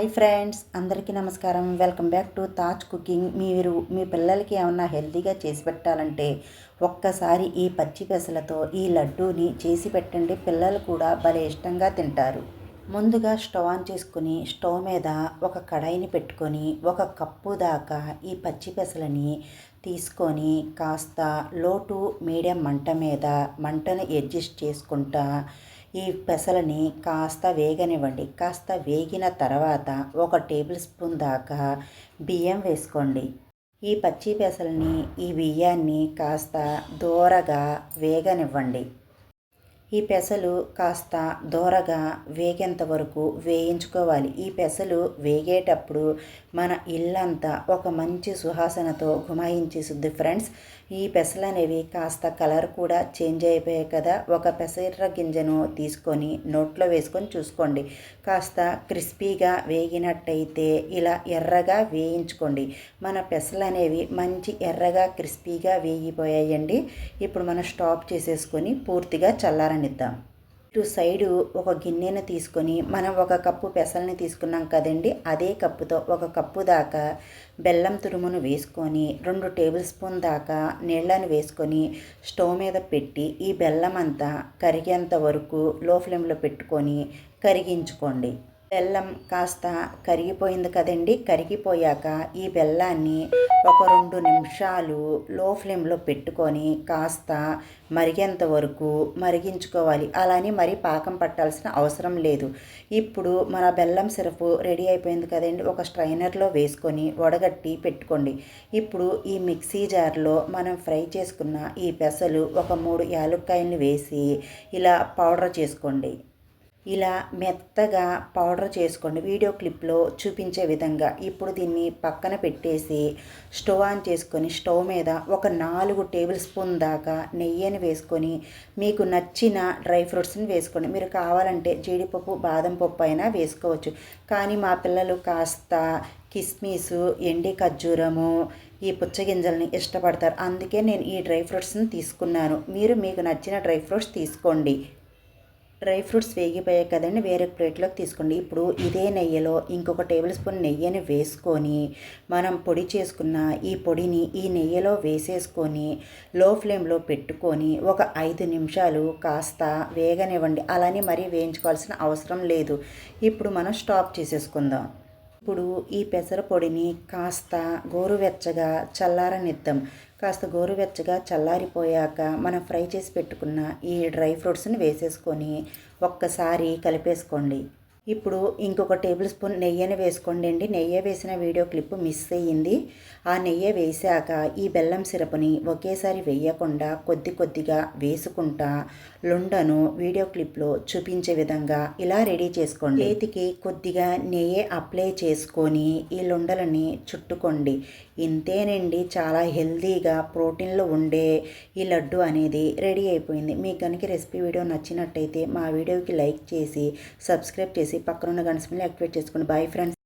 Hi friends, అందరికీ నమస్కారం. Welcome back to Taj cooking. మీరు మీ పిల్లలకి ఏమన్నా హెల్తీగా చేసి పెట్టాలంటే ఒక్కసారి ఈ పచ్చి పెసలతో ఈ లడ్డూని చేసి పెట్టండి. పిల్లలు కూడా భలే ఇష్టంగా తింటారు. ముందుగా స్టవ్ ఆన్ చేసుకుని స్టవ్ మీద ఒక కడాయిని పెట్టుకొని 1 కప్పు దాకా ఈ పచ్చి పెసలని తీసుకొని కాస్త లో టు మీడియం మంట మీద మంటను అడ్జస్ట్ చేసుకుంటా ఈ పెసలని కాస్త వేగనివ్వండి. కాస్త వేగిన తర్వాత 1 టేబుల్ స్పూన్ దాకా బియ్యం వేసుకోండి. ఈ పచ్చి పెసలని ఈ బియ్యాన్ని కాస్త దోరగా వేగనివ్వండి. ఈ పెసలు కాస్త దోరగా వేగేంత వరకు వేయించుకోవాలి. ఈ పెసలు వేగేటప్పుడు మన ఇల్లంతా ఒక మంచి సువాసనతో గుమాయించేస్తుంది ఫ్రెండ్స్. ఈ పెసలు అనేవి కాస్త కలర్ కూడా చేంజ్ అయిపోయాయి కదా. ఒక పెసర గింజను తీసుకొని నోట్లో వేసుకొని చూసుకోండి. కాస్త క్రిస్పీగా వేగినట్టయితే ఇలా ఎర్రగా వేయించుకోండి. మన పెసలు అనేవి మంచి ఎర్రగా క్రిస్పీగా వేగిపోయాయండి. ఇప్పుడు మనం స్టాప్ చేసేసుకొని పూర్తిగా చల్లారనిద్దాం. ఇటు సైడు ఒక గిన్నెను తీసుకొని మనం 1 కప్పు పెసల్ని తీసుకున్నాం కదండి, అదే కప్పుతో 1 కప్పు దాకా బెల్లం తురుమును వేసుకొని 2 టేబుల్ స్పూన్ దాకా నీళ్ళని వేసుకొని స్టవ్ మీద పెట్టి ఈ బెల్లం అంతా కరిగేంత వరకు లో ఫ్లేమ్లో పెట్టుకొని కరిగించుకోండి. బెల్లం కాస్త కరిగిపోయింది కదండి. కరిగిపోయాక ఈ బెల్లాన్ని ఒక 2 నిమిషాలు లో ఫ్లేమ్లో పెట్టుకొని కాస్త మరిగేంత వరకు మరిగించుకోవాలి. అలానే మరి పాకం పట్టాల్సిన అవసరం లేదు. ఇప్పుడు మన బెల్లం సిరపు రెడీ అయిపోయింది కదండి. ఒక స్ట్రైనర్లో వేసుకొని వడగట్టి పెట్టుకోండి. ఇప్పుడు ఈ మిక్సీ జార్లో మనం ఫ్రై చేసుకున్న ఈ పెసలు ఒక 3 యాలక్కాయలను వేసి ఇలా పౌడర్ చేసుకోండి. ఇలా మెత్తగా పౌడర్ చేసుకోండి వీడియో క్లిప్లో చూపించే విధంగా. ఇప్పుడు దీన్ని పక్కన పెట్టేసి స్టవ్ ఆన్ చేసుకొని స్టవ్ మీద ఒక 4 టేబుల్ స్పూన్ దాకా నెయ్యిని వేసుకొని మీకు నచ్చిన డ్రై ఫ్రూట్స్ని వేసుకోండి. మీరు కావాలంటే జీడిపప్పు, బాదం పప్పు అయినా వేసుకోవచ్చు. కానీ మా పిల్లలు కాస్త కిస్మిసు, ఎండి ఖర్జూరము, ఈ పుచ్చగింజల్ని ఇష్టపడతారు. అందుకే నేను ఈ డ్రై ఫ్రూట్స్ని తీసుకున్నాను. మీరు మీకు నచ్చిన డ్రై ఫ్రూట్స్ తీసుకోండి. డ్రై ఫ్రూట్స్ వేగిపోయాయి కదండి, వేరే ప్లేట్లోకి తీసుకోండి. ఇప్పుడు ఇదే నెయ్యిలో ఇంకొక టేబుల్ స్పూన్ నెయ్యిని వేసుకొని మనం పొడి చేసుకున్న ఈ పొడిని ఈ నెయ్యిలో వేసేసుకొని లో ఫ్లేమ్లో పెట్టుకొని ఒక 5 నిమిషాలు కాస్త వేగనివ్వండి. అలానే మరీ వేయించుకోవాల్సిన అవసరం లేదు. ఇప్పుడు మనం స్టాప్ చేసేసుకుందాం. ఇప్పుడు ఈ పెసర పొడిని కాస్త గోరువెచ్చగా చల్లారనిద్దాం. కాస్త గోరువెచ్చగా చల్లారిపోయాక మనం ఫ్రై చేసి పెట్టుకున్న ఈ డ్రై ఫ్రూట్స్ని వేసేసుకొని ఒక్కసారి కలిపేసుకోండి. ఇప్పుడు ఇంకొక టేబుల్ స్పూన్ నెయ్యిని వేసుకోండి అండి. నెయ్యి వేసిన వీడియో క్లిప్ మిస్ అయ్యింది. ఆ నెయ్యి వేసాక ఈ బెల్లం సిరపుని ఒకేసారి వేయకుండా కొద్ది కొద్దిగా వేసుకుంటా లుండను వీడియో క్లిప్లో చూపించే విధంగా ఇలా రెడీ చేసుకోండి. చేతికి కొద్దిగా నెయ్యి అప్లై చేసుకొని ఈ లుండలని చుట్టుకోండి. ఇంతేనండి, చాలా హెల్తీగా ప్రోటీన్లో ఉండే ఈ లడ్డు అనేది రెడీ అయిపోయింది. మీకు కనుక రెసిపీ వీడియో నచ్చినట్టయితే మా వీడియోకి లైక్ చేసి సబ్స్క్రైబ్ చేసి పక్కనున్న గంట సింబల్ని యాక్టివేట్ చేసుకోండి. Bye friends.